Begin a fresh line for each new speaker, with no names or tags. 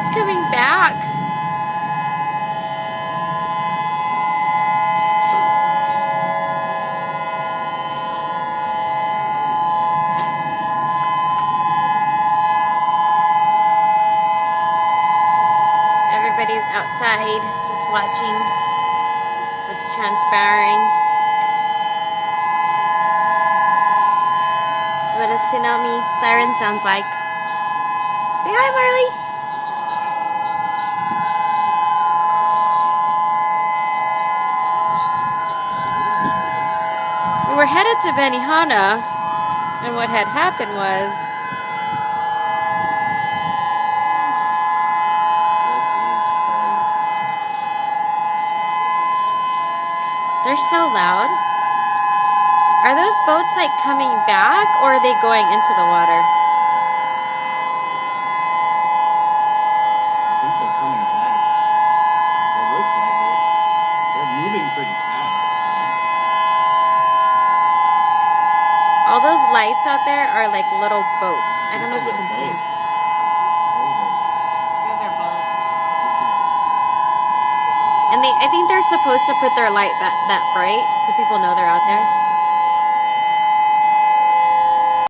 boat's coming back. Everybody's outside just watching what's transpiring. That's what a tsunami siren sounds like. Say hi, Marley. We were headed to Benihana, and what had happened was they're so loud. Are those boats like coming back, or are they going into the water?
I think they're coming back. It looks like it. They're moving pretty fast.
All those lights out there are like little boats. I don't know if you can see them. Those are boats. And I think they're supposed to put their light that bright so people know they're out there.